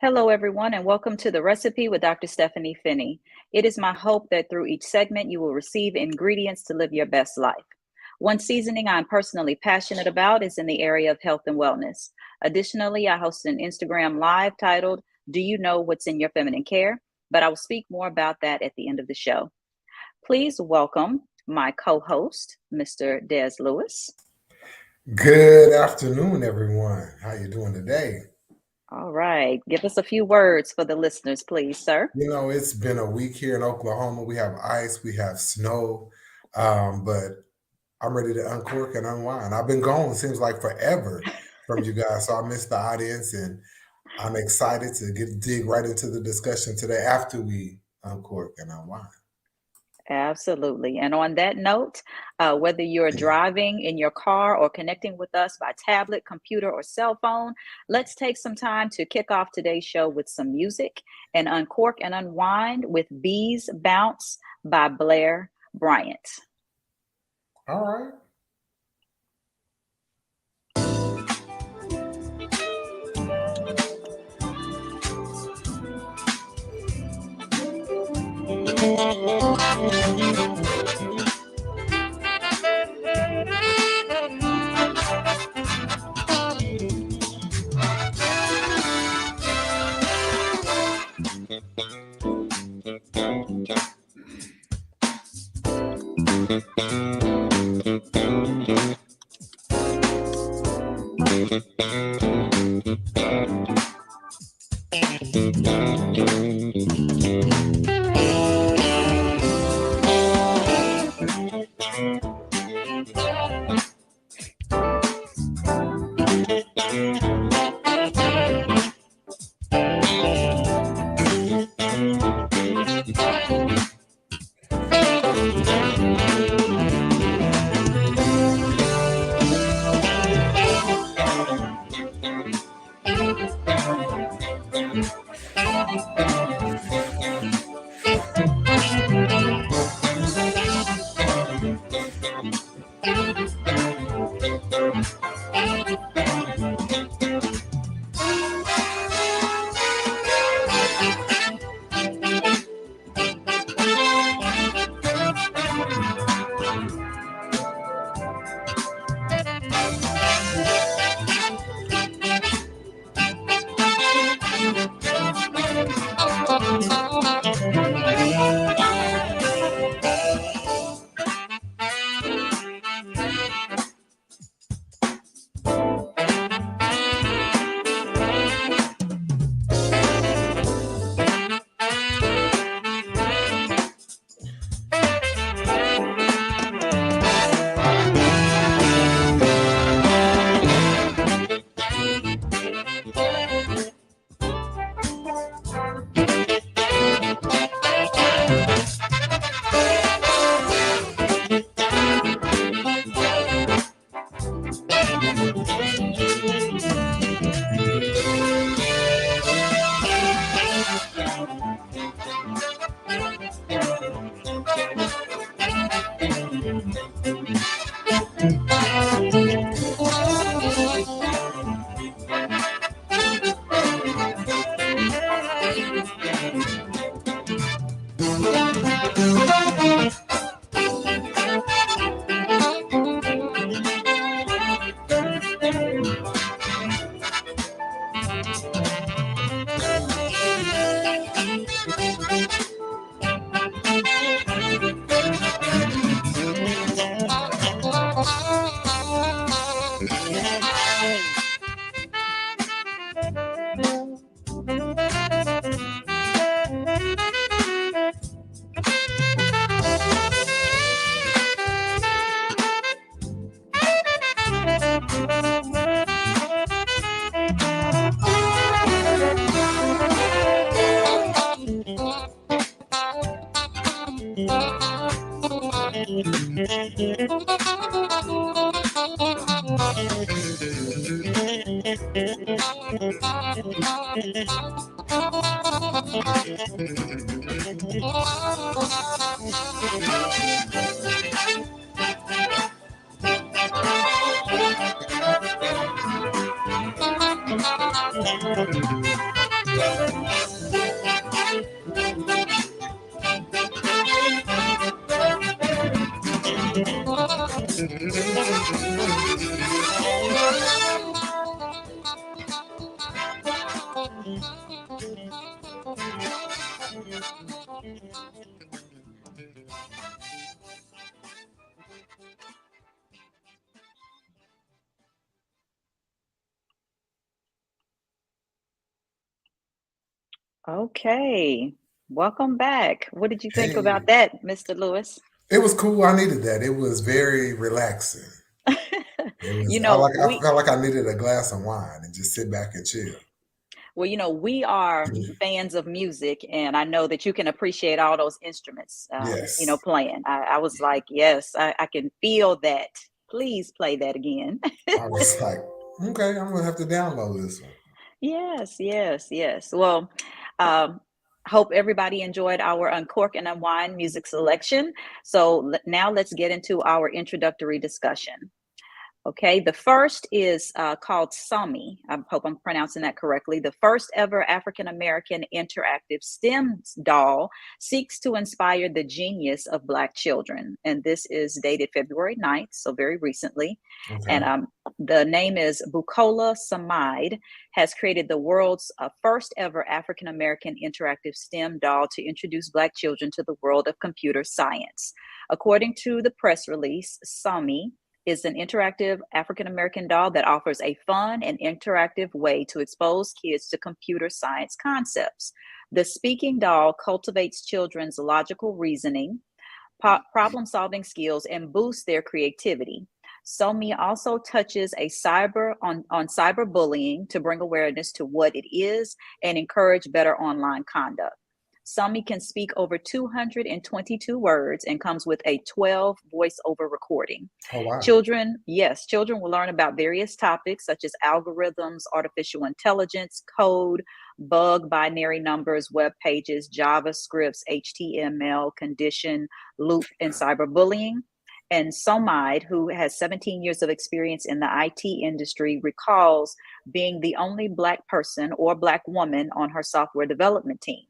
Hello, everyone, and welcome to the Recipe with Dr. Stepheny Finnie. It is my hope that through each segment, you will receive ingredients to live your best life. One seasoning I'm personally passionate about is in the area of health and wellness. Additionally, I host an Instagram live titled, Do You Know What's in Your Feminine Care? But I will speak more about that at the end of the show. Please welcome my co-host, Mr. Dezz Lewis. Good afternoon, everyone. How you doing today? All right. Give us a few words for the listeners, please, sir. It's been a week here in Oklahoma. We have ice, we have snow, but I'm ready to uncork and unwind. I've been gone, seems like forever from you guys, so I miss the audience, and I'm excited to dig right into the discussion today after we uncork and unwind. Absolutely. And on that note, whether you're driving in your car or connecting with us by tablet, computer, or cell phone, let's take some time to kick off today's show with some music and uncork and unwind with Bees Bounce by Blair Bryant. All right. Okay, welcome back. What did you think about Hey, that, Mr. Lewis? it was cool. I needed that. It was very relaxing. It You was. know, I felt like I needed a glass of wine and just sit back and chill. we are fans of music, and I know that you can appreciate all those instruments, Yes. playing. I was like, yes, I can feel that. Please play that again. I was like, okay, I'm gonna have to download this one. Yes, yes, yes. Well, um, hope everybody enjoyed our Uncork and Unwind music selection. So now let's get into our introductory discussion. Okay, the first is called Sami. I hope I'm pronouncing that correctly. The first ever African American interactive STEM doll seeks to inspire the genius of Black children. And this is dated February 9th, so very recently. And Okay. the name is Bukola Samide, has created the world's first ever African American interactive STEM doll to introduce Black children to the world of computer science. According to the press release, Sami is an interactive African American doll that offers a fun and interactive way to expose kids to computer science concepts. The speaking doll cultivates children's logical reasoning, problem solving skills, and boosts their creativity. Somi also touches on cyberbullying to bring awareness to what it is and encourage better online conduct. Somi can speak over 222 words and comes with a 12 voiceover recording. Oh wow. Children will learn about various topics such as algorithms, artificial intelligence, code, bug binary numbers, web pages, JavaScripts, HTML, condition, loop, and cyberbullying. And Somide, who has 17 years of experience in the IT industry, recalls being the only Black person or Black woman on her software development team.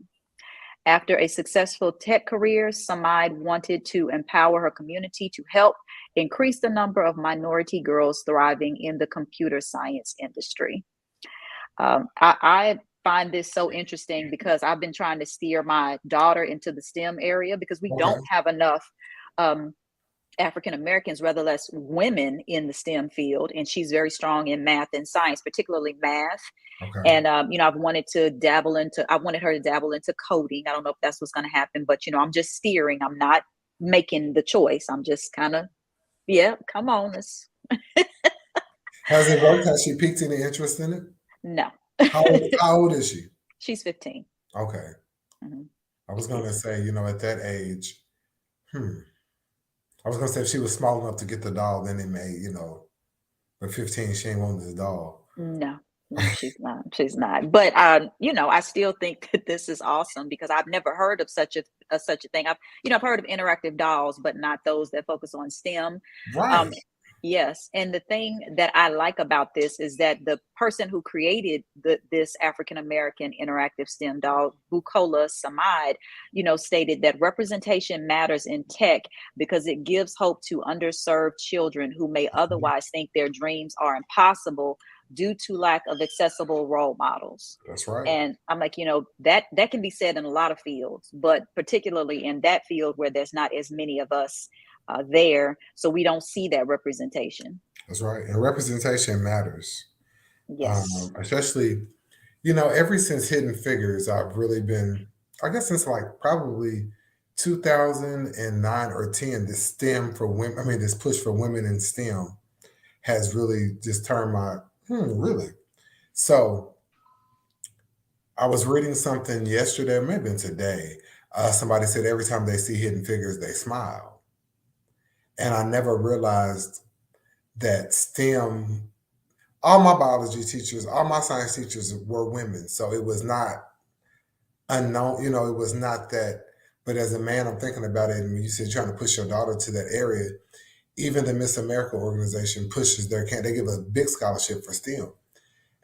After a successful tech career, Samide wanted to empower her community to help increase the number of minority girls thriving in the computer science industry. I find this so interesting because I've been trying to steer my daughter into the STEM area because we Okay. don't have enough African Americans, rather less women in the STEM field. And she's very strong in math and science, particularly math. Okay. And I wanted her to dabble into coding. I don't know if that's what's going to happen, but I'm just steering. I'm not making the choice. I'm just kind of, yeah, come on. Has it worked? Has she piqued any interest in it? No. How old is she? She's 15. Okay. Mhm. I was gonna say, at that age, I was gonna say if she was small enough to get the doll, then it may, but 15, she ain't wanting the doll. No, no, she's not. She's not. But I still think that this is awesome because I've never heard of such a thing. I've heard of interactive dolls, but not those that focus on STEM. Right. Um, yes, and the thing that I like about this is that the person who created this African American interactive STEM doll, Bukola Samide, stated that representation matters in tech because it gives hope to underserved children who may otherwise think their dreams are impossible due to lack of accessible role models. That's right. And I'm like, that can be said in a lot of fields, but particularly in that field where there's not as many of us there, so we don't see that representation. That's right. And representation matters. Yes. Especially, ever since Hidden Figures, I've really been, I guess since like probably 2009 or 10, this STEM for women, this push for women in STEM has really just turned my, really? So I was reading something yesterday, maybe today. Somebody said every time they see Hidden Figures, they smile. And I never realized that STEM, all my biology teachers, all my science teachers were women. So it was not unknown, it was not that. But as a man, I'm thinking about it. And when you said trying to push your daughter to that area, even the Miss America organization pushes they give a big scholarship for STEM.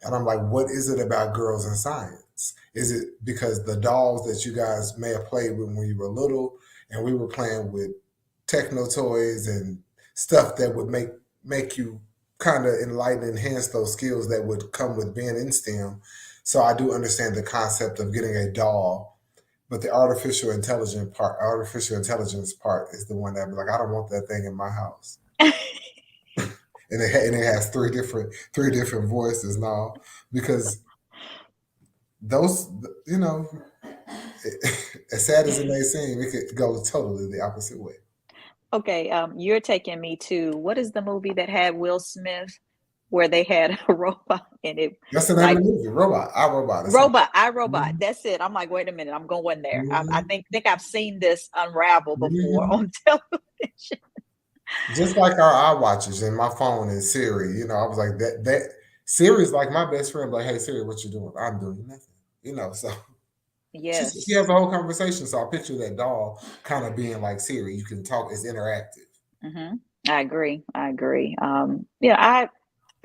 And I'm like, what is it about girls in science? Is it because the dolls that you guys may have played with when you were little, and we were playing with techno toys and stuff that would make you kind of enlighten, enhance those skills that would come with being in STEM. So I do understand the concept of getting a doll, but the artificial intelligence part is the one that be like, I don't want that thing in my house. And it has three different voices now, because those, you know, as sad as it may seem, it could go totally the opposite way. Okay, you're taking me to, what is the movie that had Will Smith where they had a robot and it That's the name like of the movie, Robot. I Robot. Robot. That's it. I'm like, wait a minute, I'm going there. I Mhm. think I've seen this unravel before Mhm. on television. Just like our iWatches and my phone and Siri, I was like that Siri's like my best friend, like, hey Siri, what you doing? I'm doing nothing. So she has Yes. a whole conversation. So I picture that doll kind of being like Siri. You can talk, it's interactive. Hmm. I agree. Yeah,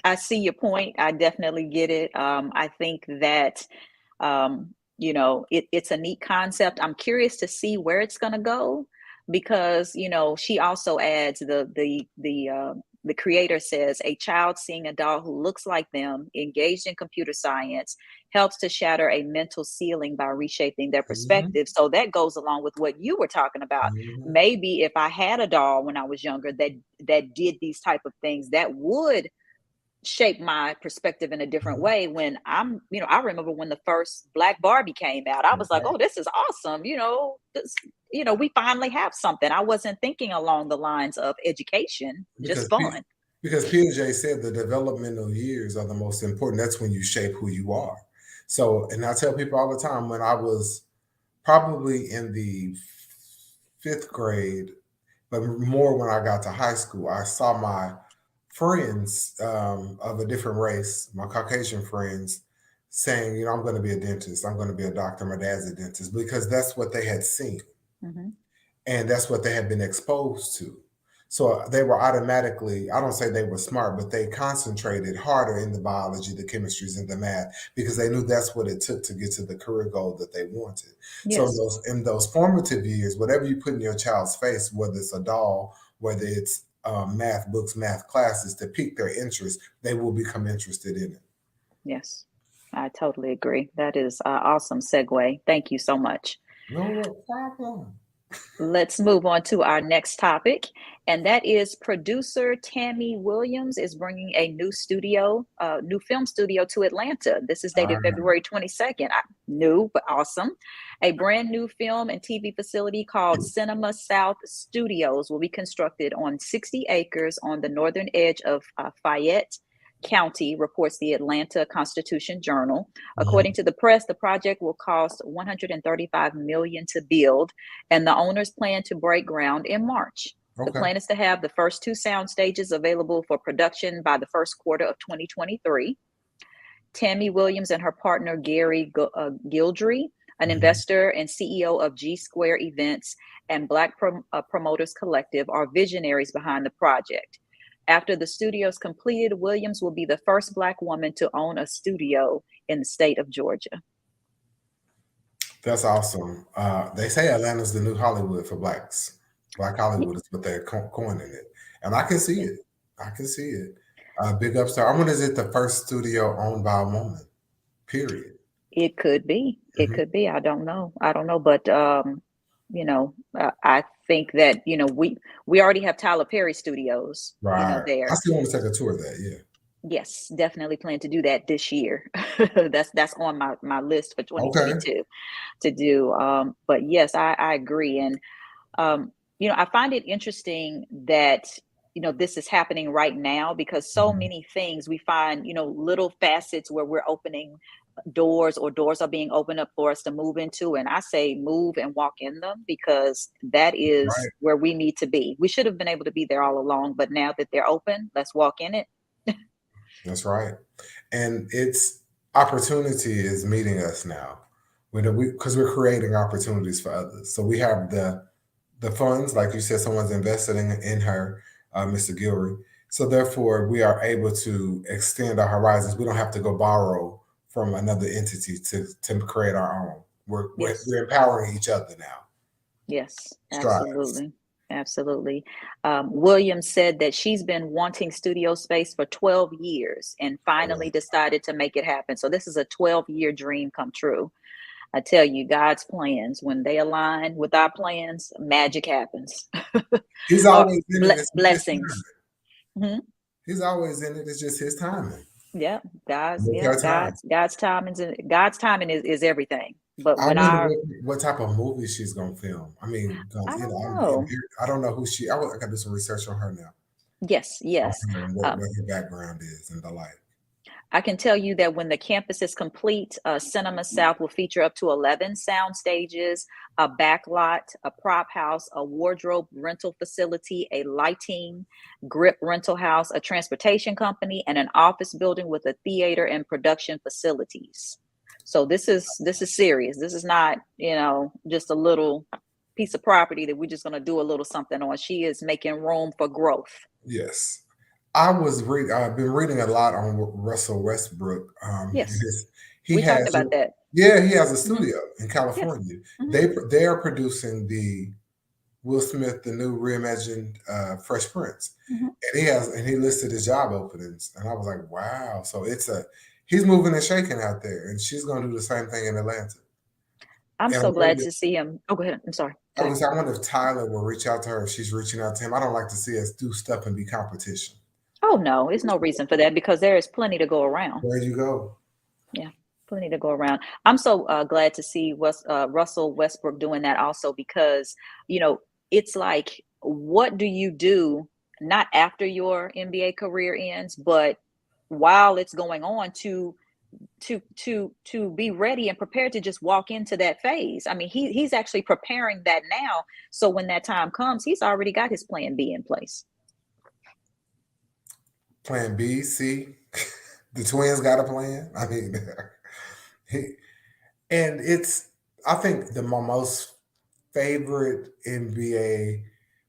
I see your point. I definitely get it. I think that it's a neat concept. I'm curious to see where it's going to go, because she also adds the creator says a child seeing a doll who looks like them, engaged in computer science, helps to shatter a mental ceiling by reshaping their Hmm. perspective. So that goes along with what you were talking about. Hmm. Maybe if I had a doll when I was younger that did these type of things, that would shape my perspective in a different Hmm. way. When I remember when the first Black Barbie came out, I was like, oh, this is awesome. We finally have something. I wasn't thinking along the lines of education, just Because fun. because Piaget said the developmental years are the most important. That's when you shape who you are. So, and I tell people all the time, when I was probably in the fifth grade, but more when I got to high school, I saw my friends of a different race, my Caucasian friends, saying, I'm going to be a dentist, I'm going to be a doctor, my dad's a dentist, because that's what they had seen. Hmm. And that's what they had been exposed to. So they were automatically, I don't say they were smart, but they concentrated harder in the biology, the chemistries, and the math, because they knew that's what it took to get to the career goal that they wanted. So Yes. in those formative years, whatever you put in your child's face, whether it's a doll, whether it's math books, math classes, to pique their interest, they will become interested in it. Yes. I totally agree. That is an awesome segue. Thank you so much. No problem. Let's move on to our next topic, and that is producer Tammy Williams is bringing a new film studio to Atlanta. This is dated Uh, February 22nd. New, but awesome. A brand new film and TV facility called Cinema South Studios will be constructed on 60 acres on the northern edge of Fayette County, reports the Atlanta Constitution Journal. According mhm. to the press, the project will cost $135 million to build, and the owners plan to break ground in March. The Okay. plan is to have the first two sound stages available for production by the first quarter of 2023. Tammy Williams and her partner Gary Gildry, an Mhm. investor and CEO of G Square Events and Black Promoters Collective, are visionaries behind the project. After the studio is completed, Williams will be the first Black woman to own a studio in the state of Georgia. That's awesome. They say Atlanta's the new Hollywood for blacks. Black Hollywood is what they're coining it, and I can see Yeah, it. I can see it. Big ups to her. I wonder, is it the first studio owned by a woman? Period. it could be. It Mhm. could be. I don't know. But I think that we already have Tyler Perry Studios, Right. I there. still want to take a tour of that. Yeah. Yes, definitely plan to do that this year. That's on my list for Okay. 2022 to do. But yes, I agree. And I find it interesting that this is happening right now, because so Mhm. many things we find, little facets where we're opening doors, or doors are being opened up for us to move into. And I say move and walk in them, because that is Right. where we need to be. We should have been able to be there all along, but now that they're open, let's walk in it. That's right. And it's opportunity is meeting us now. Because we're creating opportunities for others. So we have the funds, like you said, someone's invested in her, Mr. Gilroy. So therefore, we are able to extend our horizons. We don't have to go borrow from another entity to create our own. Yes. We're empowering each other now. Yes, Strides. absolutely. Absolutely. Williams said that she's been wanting studio space for 12 years and finally decided to make it happen. So this is a 12-year dream come true. I tell you, God's plans, when they align with our plans, magic happens. He's Or always in it. It's just his blessings. timing. Mhm. He's always in it. It's just his timing. Yeah, With her time. God's timing is everything. But I when wonder our what type of movie she's gonna film. I mean, I don't I'm know. I don't know who she. I got to do some research on her now. Yes, On yes. her and Uh, what her background is and the like. I can tell you that when the campus is complete, Cinema South will feature up to 11 sound stages, a backlot, a prop house, a wardrobe rental facility, a lighting, grip rental house, a transportation company, and an office building with a theater and production facilities. So this is serious. This is not, just a little piece of property that we're just going to do a little something on. She is making room for growth. Yes. I've been reading a lot on Russell Westbrook. Yes, He we talked has, about that. yeah, he has a Mhm. studio in Yes. California. Mhm. They are producing the Will Smith, the new reimagined Fresh Prince, Mhm. and he listed his job openings, and I was like, wow. So he's moving and shaking out there, and she's going to do the same thing in Atlanta. I'm And so glad to see him. Oh, go ahead. I'm sorry. Go ahead. I wonder if Tyler will reach out to her if she's reaching out to him. I don't like to see us do stuff and be competition. Oh, no, it's no reason for that because there is plenty to go around. There you go. Yeah, plenty to go around. I'm so glad to see Russell Westbrook doing that also because, it's like, what do you do not after your NBA career ends, but while it's going on to be ready and prepared to just walk into that phase. I mean, he's actually preparing that now. So when that time comes, he's already got his plan B in place. Plan B, C. The twins got a plan. I mean, he, and it's, I think my most favorite NBA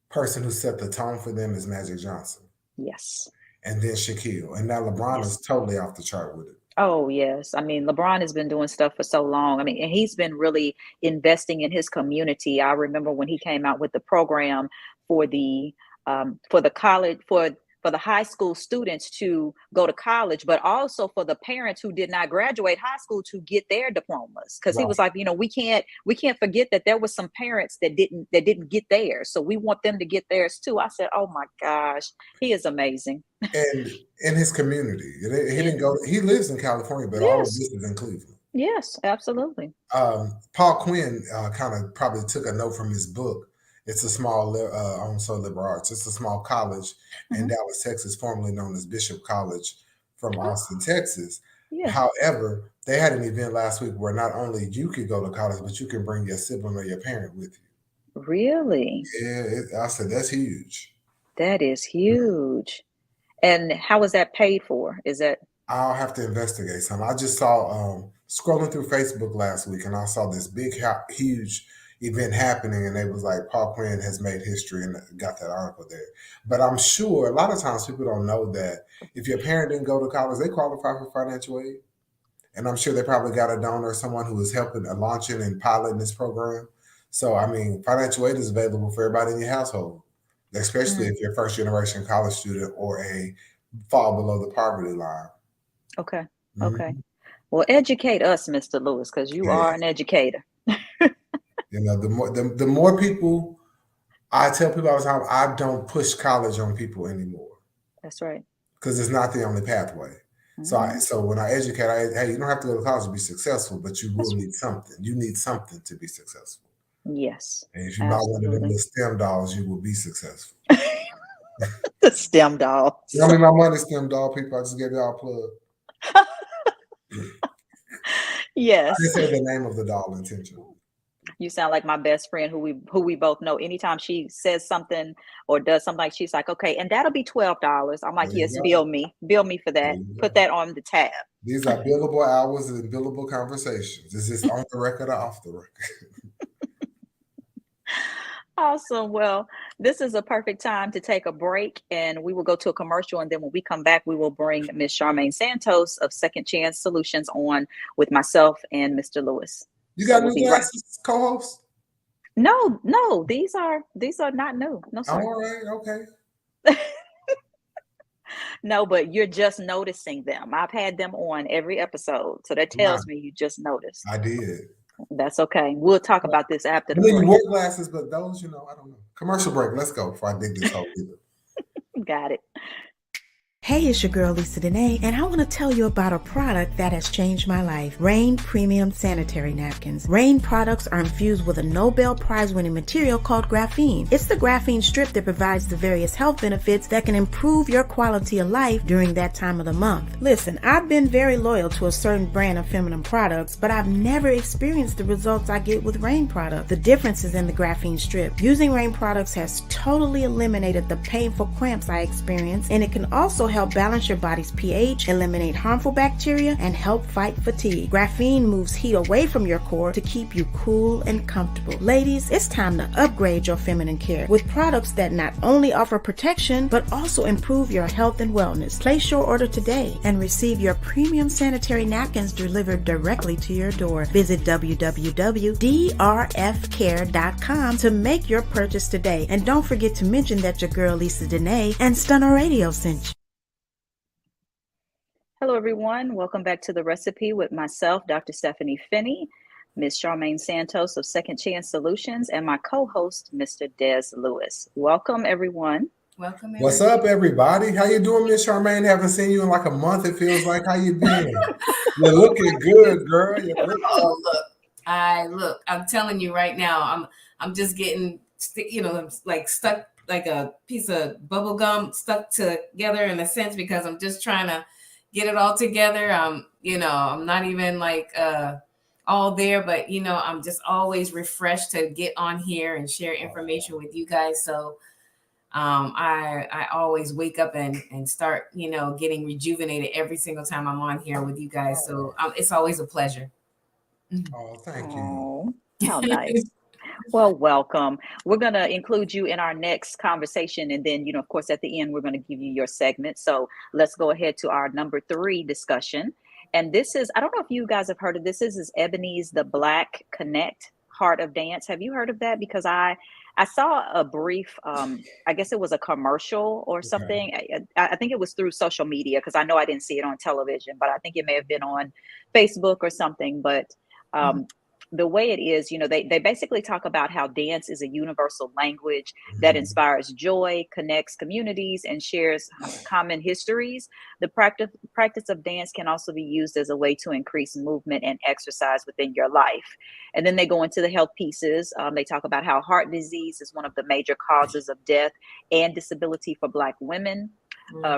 person who set the tone for them is Magic Johnson. Yes. And then Shaquille. And now LeBron Yes. is totally off the chart with it. Oh, yes. I mean, LeBron has been doing stuff for so long. I mean, and he's been really investing in his community. I remember when he came out with the program for the college for the high school students to go to college, but also for the parents who did not graduate high school to get their diplomas. Because he Right. was like, we can't forget that there was some parents that didn't get theirs. So we want them to get theirs too. I said, oh my gosh, he is amazing. And in his community. He didn't go, he lives in California, but all of Yes. this is in Cleveland. Yes, absolutely. Paul Quinn kind of probably took a note from his book. It's a small, also liberal arts. It's a small college in Mhm. Dallas, Texas, formerly known as Bishop College from Austin, Texas. Yeah. However, they had an event last week where not only you could go to college, but you can bring your sibling or your parent with Really? you. Yeah, I said that's huge. That is huge. And how is that paid for? Is that I'll have to investigate some. I just saw scrolling through Facebook last week, and I saw this big, huge event happening, and it was like Paul Quinn has made history, and got that article there. But I'm sure a lot of times people don't know that if your parent didn't go to college, they qualify for financial aid, and I'm sure they probably got a donor, someone who is helping launching and piloting this program. So I mean, financial aid is available for everybody in your household, especially mm, if you're a first generation college student or a fall below the poverty line. okay. Okay. Mhm. Well, educate us, Mr. Lewis, because you Yeah, are an educator. the more people, I tell people all the time, I don't push college on people anymore That's right. because it's not the only pathway. Hmm. So when I educate, hey, you don't have to go to college to be successful, but you will That's need something. You need something to be successful. yes, And if you buy one of them absolutely. little STEM dolls, you will be successful. The STEM dolls. You know, I mean, my money STEM doll people. I just gave y'all a plug. I didn't Yes. say the name of the doll intentionally. You sound like my best friend who we both know. Anytime she says something or does something, like she's like, okay, and that'll be $12. I'm like, There you yes, go. bill me for There that. you Put go. that on the tab. These are billable hours and billable conversations. Is this on the record or off the record? Awesome. Well, This is a perfect time to take a break, and we will go to a commercial. And then when we come back, we will bring Miss Charmaine Santos of Second Chance Solutions on with myself and Mr. Lewis. You So got we'll new be right. glasses, co-host? No, these are not new. No, sir. All right, okay. No, but you're just noticing them. I've had them on every episode, so that Wow, tells me you just noticed. I did. That's okay. We'll talk about this after I the mean, you break. wore glasses, but those, I don't know. Commercial break. Let's go before I dig this hole either. Got it. Hey, it's your girl Lisa Dene, and I want to tell you about a product that has changed my life. Rain Premium Sanitary Napkins. Rain products are infused with a Nobel Prize-winning material called graphene. It's the graphene strip that provides the various health benefits that can improve your quality of life during that time of the month. Listen, I've been very loyal to a certain brand of feminine products, but I've never experienced the results I get with Rain products. The difference is in the graphene strip. Using Rain products has totally eliminated the painful cramps I experience, and it can also help balance your body's pH, eliminate harmful bacteria, and help fight fatigue. Graphene moves heat away from your core to keep you cool and comfortable. Ladies, it's time to upgrade your feminine care with products that not only offer protection, but also improve your health and wellness. Place your order today and receive your premium sanitary napkins delivered directly to your door. Visit www.drfcare.com to make your purchase today. And don't forget to mention that your girl Lisa Dene and Stunner Radio sent you. Hello, everyone. Welcome back to The Recipe with myself, Dr. Stepheny Finnie, Ms. Charmaine Santos of Second Chance Solutions, and my co-host, Mr. Dezz Lewis. Welcome, everyone. Welcome, everybody. What's up, everybody? How you doing, Miss Charmaine? Haven't seen you in like a month, it feels like. How you been? You're looking good, girl. Look, I'm telling you right now, I'm just getting, like stuck like a piece of bubble gum stuck together in a sense, because I'm just trying to get it all together. I'm not even like all there, but I'm just always refreshed to get on here and share information with you guys. So I always wake up and start, getting rejuvenated every single time I'm on here with you guys. So it's always a pleasure. Oh, thank you. Oh, how nice. Well, welcome. We're going to include you in our next conversation. And then, of course, at the end, we're going to give you your segment. So let's go ahead to our number 3 discussion. And this is, I don't know if you guys have heard of this. This is Ebony's The Black Connect Heart of Dance. Have you heard of that? Because I saw a brief, I guess it was a commercial or something. Okay. I think it was through social media, because I know I didn't see it on television, but I think it may have been on Facebook or something. But the way it is, they basically talk about how dance is a universal language that inspires joy, connects communities, and shares common histories. The practice of dance can also be used as a way to increase movement and exercise within your life. And then they go into the health pieces. They talk about how heart disease is one of the major causes of death and disability for Black women.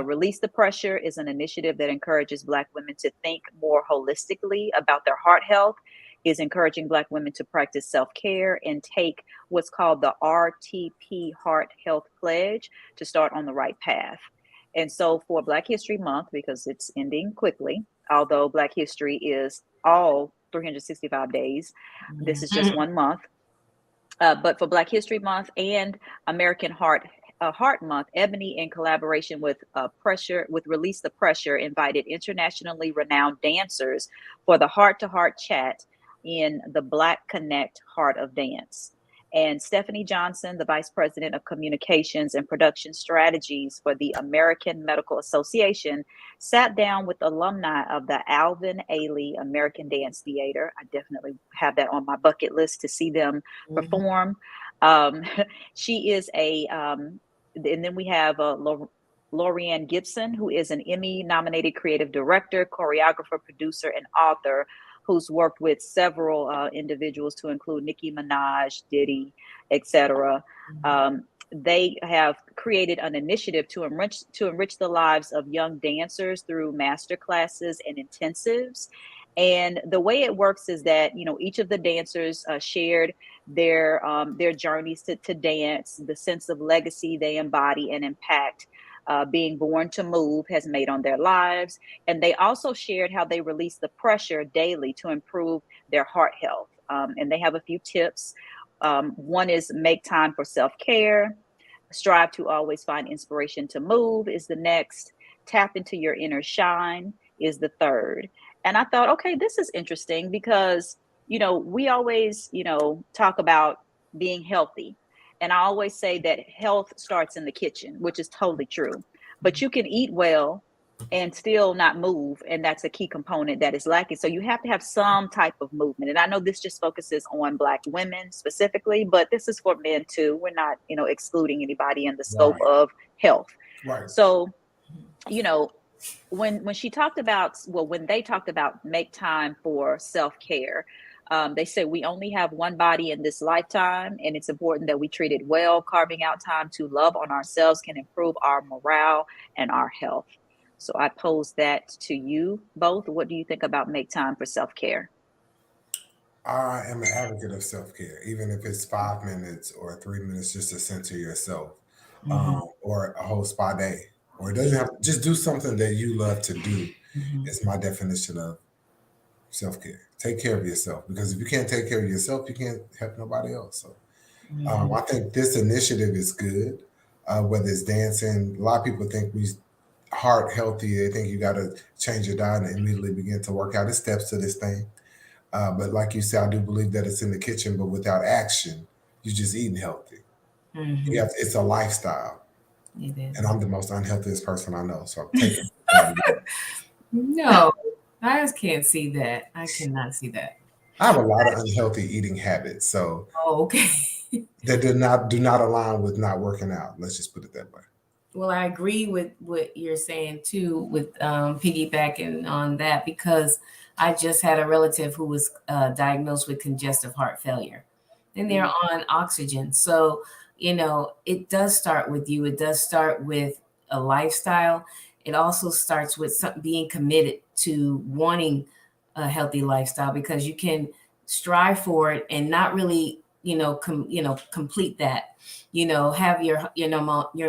Release the Pressure is an initiative that encourages Black women to think more holistically about their heart health, is encouraging Black women to practice self-care and take what's called the RTP Heart Health Pledge to start on the right path. And so for Black History Month, because it's ending quickly, although Black History is all 365 days, this is just 1 month. But for Black History Month and American Heart Month, Ebony, in collaboration with Release the Pressure, invited internationally renowned dancers for the heart-to-heart chat in the Black Connect Heart of Dance. And Stephanie Johnson, the Vice President of Communications and Production Strategies for the American Medical Association, sat down with alumni of the Alvin Ailey American Dance Theater. I definitely have that on my bucket list to see them perform. She is and then we have Lorianne Gibson, who is an Emmy-nominated creative director, choreographer, producer, and author, who's worked with several individuals, to include Nicki Minaj, Diddy, etc. They have created an initiative to enrich the lives of young dancers through master classes and intensives. And the way it works is that, each of the dancers shared their journeys to dance, the sense of legacy they embody and impact being born to move has made on their lives. And they also shared how they release the pressure daily to improve their heart health. And they have a few tips. One is make time for self-care. strive to always find inspiration to move is the next. Tap into your inner shine is the third. And I thought, okay, this is interesting because, we always, talk about being healthy. And I always say that health starts in the kitchen, which is totally true. But you can eat well and still not move. And that's a key component that is lacking. So you have to have some type of movement. And I know this just focuses on Black women specifically, but this is for men too. We're not, excluding anybody in the scope of health. Right. So, when she talked about, when they talked about make time for self-care, they say we only have one body in this lifetime, and it's important that we treat it well. Carving out time to love on ourselves can improve our morale and our health. So I pose that to you both. What do you think about make time for self-care? I am an advocate of self-care, even if it's 5 minutes or 3 minutes just to center yourself, or a whole spa day. Or it doesn't have, just do something that you love to do. Is my definition of self-care. Take care of yourself, because if you can't take care of yourself, you can't help nobody else. So I think this initiative is good, whether it's dancing. A lot of people think we heart healthy. They think you got to change your diet and immediately begin to work out. There's steps to this thing. But like you said, I do believe that it's in the kitchen, but without action, you're just eating healthy. It's a lifestyle. And I'm the most unhealthiest person I know. So I'm taking No, I just can't see that. I cannot see that. I have a lot of unhealthy eating habits. So okay. That do not align with not working out. Let's just put it that way. Well, I agree with what you're saying too, with piggybacking on that, because I just had a relative who was diagnosed with congestive heart failure, and they're on oxygen. So, it does start with you. It does start with a lifestyle. It also starts with being committed to wanting a healthy lifestyle, because you can strive for it and not really, complete that, have your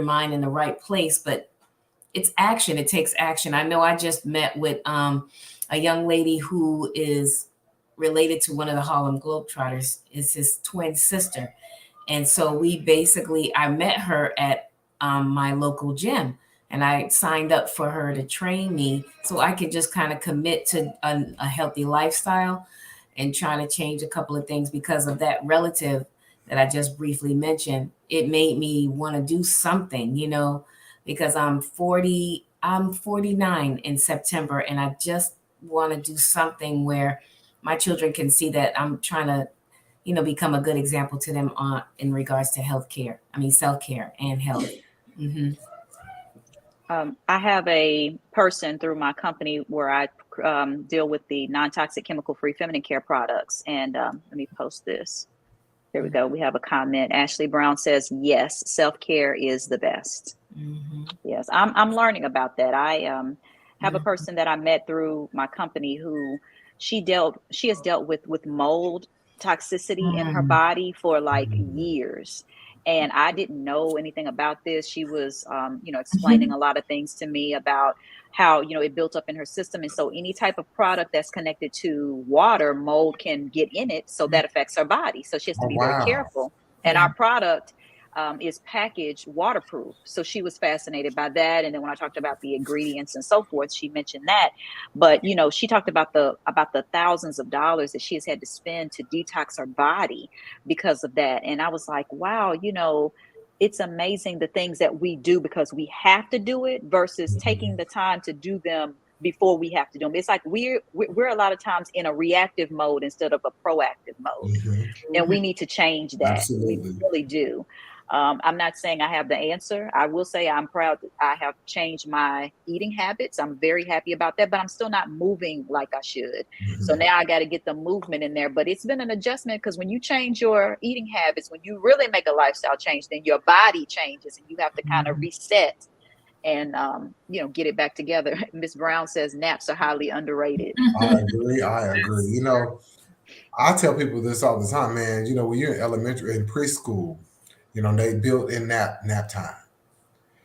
mind in the right place, but it's action. It takes action. I know I just met with a young lady who is related to one of the Harlem Globetrotters. Is his twin sister. And so I met her at my local gym, and I signed up for her to train me so I could just kind of commit to a healthy lifestyle and try to change a couple of things. Because of that relative that I just briefly mentioned, it made me want to do something, because I'm 49 in September, and I just want to do something where my children can see that I'm trying to, become a good example to them in regards to self-care and health. I have a person through my company where I deal with the non-toxic chemical-free feminine care products. And let me post this. There we go. We have a comment. Ashley Brown says, yes, self-care is the best. Yes, I'm learning about that. I have a person that I met through my company who she has dealt with mold toxicity in her body for like years. And I didn't know anything about this. She was, explaining a lot of things to me about how, it built up in her system. And so any type of product that's connected to water, mold can get in it. So that affects her body. So she has to be very careful. And our product is packaged waterproof. So she was fascinated by that. And then when I talked about the ingredients and so forth, she mentioned that. But, she talked about the thousands of dollars that she has had to spend to detox her body because of that. And I was like, wow, it's amazing the things that we do because we have to do it versus taking the time to do them before we have to do them. It's like we're a lot of times in a reactive mode instead of a proactive mode. And we need to change that. Absolutely. We really do. I'm not saying I have the answer. I will say I'm proud that I have changed my eating habits. I'm very happy about that, but I'm still not moving like I should. So now I got to get the movement in there. But it's been an adjustment because when you change your eating habits, when you really make a lifestyle change, then your body changes and you have to kind of reset and, get it back together. Miss Brown says naps are highly underrated. I agree. I tell people this all the time, man. When you're in elementary and preschool, they built in nap time.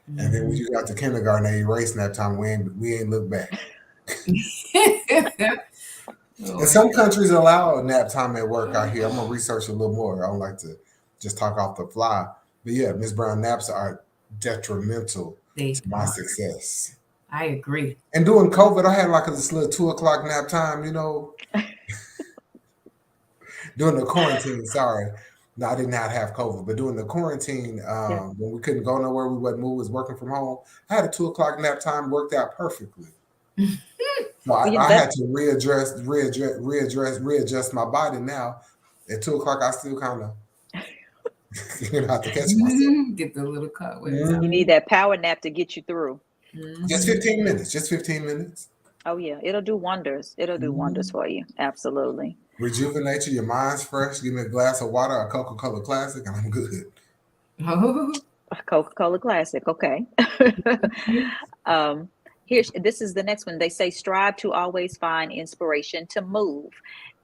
And then when you got to kindergarten, they erased nap time. We ain't look back. And some countries allow nap time at work out here. I'm going to research a little more. I don't like to just talk off the fly. But yeah, Miss Brown, naps are detrimental to my success. I agree. And during COVID, I had like this little 2:00 nap time, you know, during the quarantine. Sorry. No, I did not have COVID, but during the quarantine, when we couldn't go nowhere, we wasn't move, was working from home. I had a 2:00 nap time, worked out perfectly. So I had to readjust my body now. At 2:00, I still kind of have to catch myself. Get the little cut. You need that power nap to get you through. Just 15 minutes. Just 15 minutes. Oh yeah, it'll do wonders. It'll do wonders for you. Absolutely. Rejuvenate you. Your mind's fresh. Give me a glass of water, a Coca-Cola Classic, and I'm good. A Coca-Cola Classic. Okay. This is the next one. They say strive to always find inspiration to move.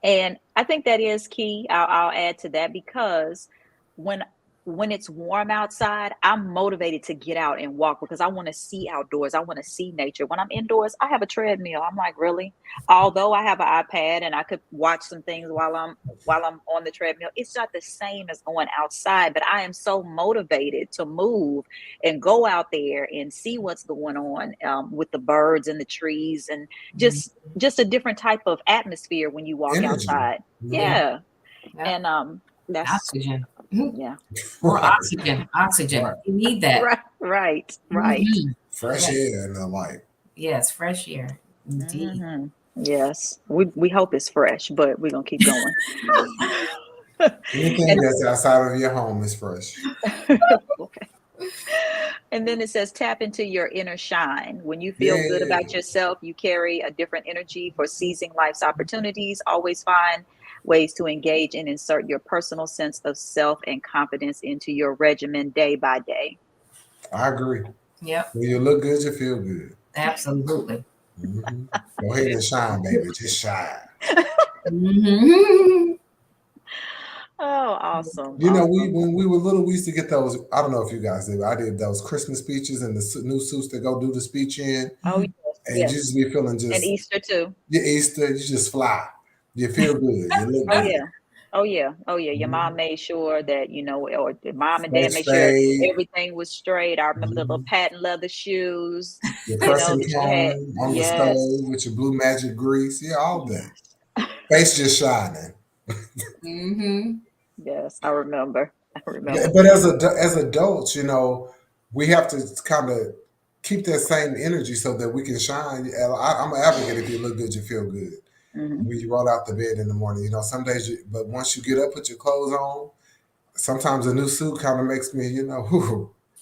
And I think that is key. I'll add to that, because when it's warm outside, I'm motivated to get out and walk because I want to see outdoors. I want to see nature. When I'm indoors, I have a treadmill. I'm like, really? Although I have an iPad and I could watch some things while I'm on the treadmill, it's not the same as going outside. But I am so motivated to move and go out there and see what's going on with the birds and the trees, and just a different type of atmosphere when you walk outside. Yeah. And that's oxygen. Yeah. Or oxygen. Right. You need that. Right. Fresh air and the light. Yes, fresh air. Indeed. Yes. We hope it's fresh, but we're gonna keep going. Anything that's outside of your home is fresh. Okay. And then it says tap into your inner shine. When you feel good about yourself, you carry a different energy for seizing life's opportunities. Always find ways to engage and insert your personal sense of self and confidence into your regimen day by day. I agree. Yep. When you look good, you feel good. Absolutely. Go ahead and shine, baby. Just shine. Oh, awesome. You know, when we were little, we used to get those. I don't know if you guys did. I did those Christmas speeches and the new suits that go do the speech in. Oh, yes. And you just be feeling just. And Easter too. Yeah, Easter, you just fly. You feel good. You look good. Oh yeah. Your mom made sure that, or the mom and dad made sure everything was straight. I remember the little patent leather shoes. Your pressing cone on the stove with your blue magic grease. Yeah, all that. Face just shining. Yes, I remember. Yeah, but as adults, we have to kind of keep that same energy so that we can shine. I'm an advocate. If you look good, you feel good. When you roll out the bed in the morning, some days, but once you get up, put your clothes on, sometimes a new suit kind of makes me,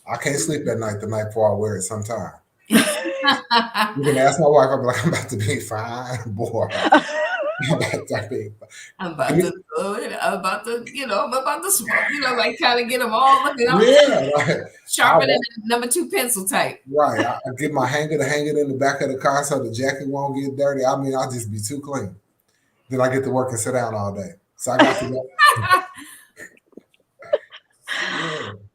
I can't sleep at night the night before I wear it sometime. You can ask my wife, I'll be like, I'm about to be fine, boy. I'm about to smoke, like trying to get them all looking up. Yeah, right. Sharper than number 2 pencil type. Right. I get my hanger to hang it in the back of the car so the jacket won't get dirty. I mean, I'll just be too clean. Then I get to work and sit down all day. So I got to go.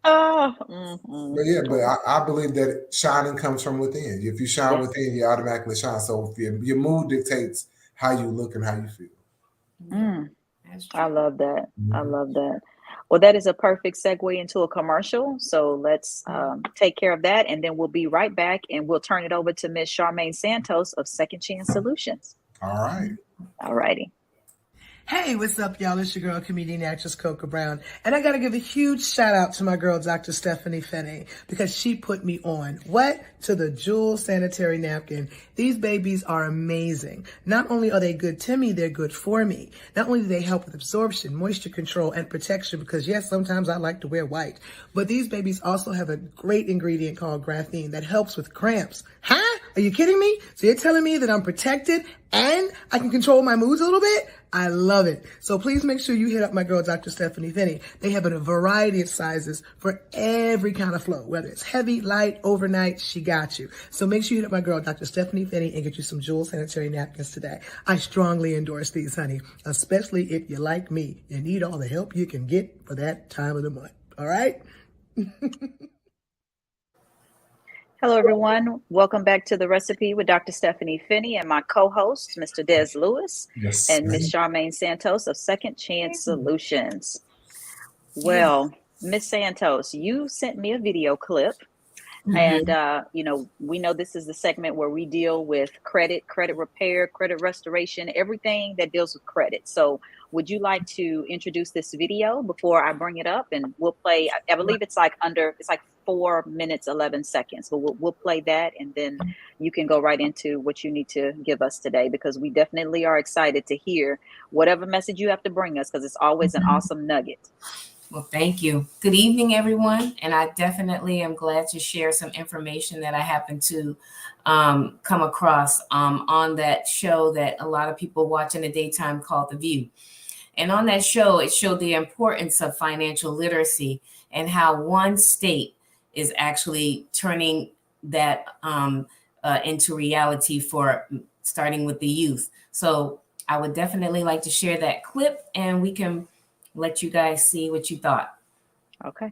But I believe that shining comes from within. If you shine within, you automatically shine. So if your mood dictates how you look and how you feel. I love that. I love that. Well, that is a perfect segue into a commercial. So let's take care of that. And then we'll be right back and we'll turn it over to Miss Charmaine Santos of Second Chance Solutions. All right. All righty. Hey, what's up, y'all? It's your girl, comedian actress Coca Brown. And I got to give a huge shout out to my girl, Dr. Stepheny Finnie, because she put me on. To the Jewel sanitary napkin. These babies are amazing. Not only are they good to me, they're good for me. Not only do they help with absorption, moisture control, and protection, because yes, sometimes I like to wear white, but these babies also have a great ingredient called graphene that helps with cramps. Huh? Are you kidding me? So you're telling me that I'm protected and I can control my moods a little bit? I love it. So please make sure you hit up my girl, Dr. Stepheny Finnie. They have a variety of sizes for every kind of flow, whether it's heavy, light, overnight, she got you. So make sure you hit up my girl, Dr. Stepheny Finnie, and get you some Jewel sanitary napkins today. I strongly endorse these, honey, especially if you're like me and need all the help you can get for that time of the month. All right? Hello, everyone. Welcome back to The Recipe with Dr. Stepheny Finnie and my co-host, Mr. Dezz Lewis, and Miss Charmaine Santos of Second Chance Solutions. Well, Miss Santos, you sent me a video clip. Mhm. And, we know this is the segment where we deal with credit repair, credit restoration, everything that deals with credit. So would you like to introduce this video before I bring it up? And we'll play, I believe it's like 4 minutes, 11 seconds, but we'll play that. And then you can go right into what you need to give us today, because we definitely are excited to hear whatever message you have to bring us, because it's always an awesome nugget. Well, thank you. Good evening, everyone. And I definitely am glad to share some information that I happen to come across on that show that a lot of people watch in the daytime called The View. And on that show, it showed the importance of financial literacy and how one state is actually turning that into reality for starting with the youth. So I would definitely like to share that clip, and we can let you guys see what you thought. Okay.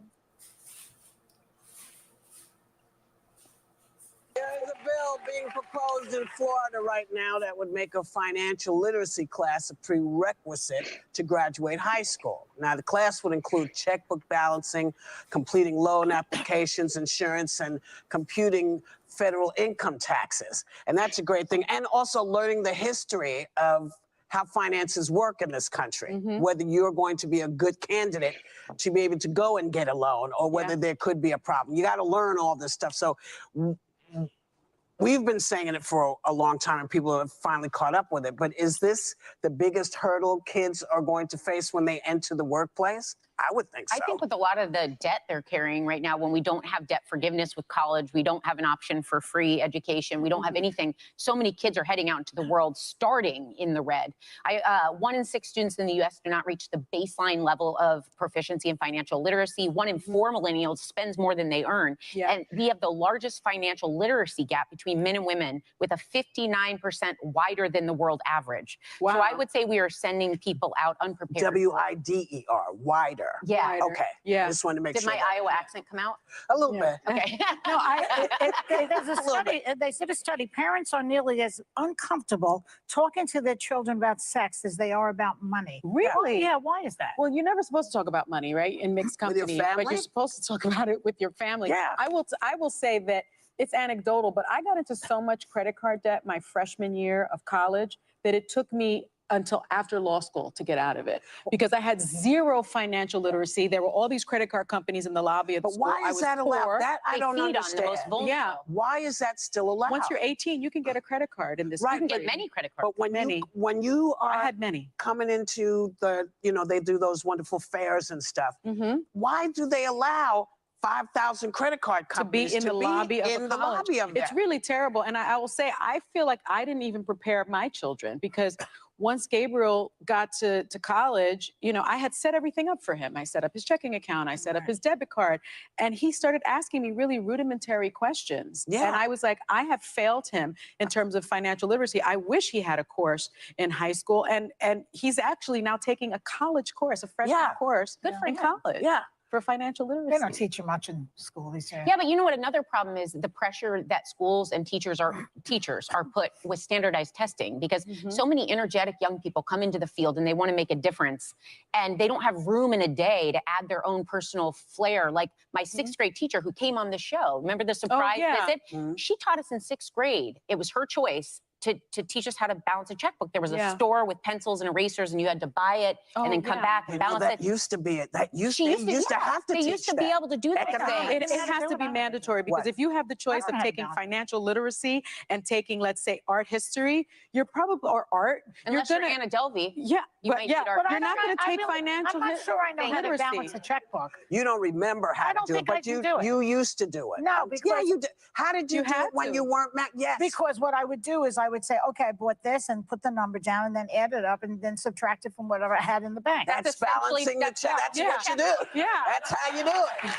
There is a bill being proposed in Florida right now that would make a financial literacy class a prerequisite to graduate high school. Now, the class would include checkbook balancing, completing loan applications, insurance, and computing federal income taxes. And that's a great thing. And also learning the history of how finances work in this country, whether you're going to be a good candidate to be able to go and get a loan, or whether there could be a problem. You got to learn all this stuff. So we've been saying it for a long time, and people have finally caught up with it. But is this the biggest hurdle kids are going to face when they enter the workplace? I would think so. I think with a lot of the debt they're carrying right now, when we don't have debt forgiveness with college, we don't have an option for free education, we don't have anything. So many kids are heading out into the world starting in the red. 1 in 6 students in the U.S. do not reach the baseline level of proficiency in financial literacy. 1 in 4 millennials spends more than they earn. And we have the largest financial literacy gap between men and women, with a 59% wider than the world average. Wow. So I would say we are sending people out unprepared. W-I-D-E-R, wider. Yeah. Wider. Okay. Yeah. Just wanted to make Did sure. my Iowa accent come out? A little bit. Okay. No, there's a study. They did a study. Parents are nearly as uncomfortable talking to their children about sex as they are about money. Really? Yeah. Why is that? Well, you're never supposed to talk about money, right? In mixed With your company, family? but you're supposed to talk about it with your family. Yeah. I will say that it's anecdotal, but I got into so much credit card debt my freshman year of college that it took me until after law school to get out of it, because I had zero financial literacy. There were all these credit card companies in the lobby of the But school. why is that allowed? That I don't feed on the understand. most vulnerable. Yeah. Why is that still allowed? Once you're 18, you can get a credit card in this Right, You can country. get many credit cards. But when Many. you I are had many. coming into the, they do those wonderful fairs and stuff. Why do they allow 5,000 credit card To companies be in the lobby of a in the college. lobby of It's that? really terrible. And I will say, I feel like I didn't even prepare my children, because once Gabriel got to college, I had set everything up for him. I set up his checking account. I set up his debit card. And he started asking me really rudimentary questions. Yeah. And I was like, I have failed him in terms of financial literacy. I wish he had a course in high school. And he's actually now taking a college course, a freshman course in college. Yeah. For financial literacy. They don't teach you much in school these days. Yeah, but you know what? Another problem is the pressure that schools and teachers are put with standardized testing, because so many energetic young people come into the field and they want to make a difference, and they don't have room in a day to add their own personal flair. Like my 6th grade teacher who came on the show, remember the surprise visit? She taught us in 6th grade. It was her choice to teach us how to balance a checkbook. There was a store with pencils and erasers, and you had to buy it and then come back and balance that it. used to be it. That used She to used to have to They teach used to that. be able to do that. Economics. It has to be mandatory, because if you have the choice of taking financial literacy and taking, let's say, art history, you're probably, or art. Unless you're Anna Delvey. Yeah, You but might need art. you're not going to take financial I'm not sure I know how to literacy. balance a checkbook. You don't remember how I to don't do it, think I but can do it. you used to do it. No, because you did. How did you do had it when to. you weren't? Yes. Because what I would do is I would say, okay, I bought this, and put the number down, and then add it up, and then subtract it from whatever I had in the bank. That's essentially- balancing the check. That's what you do. Yeah. That's how you do it.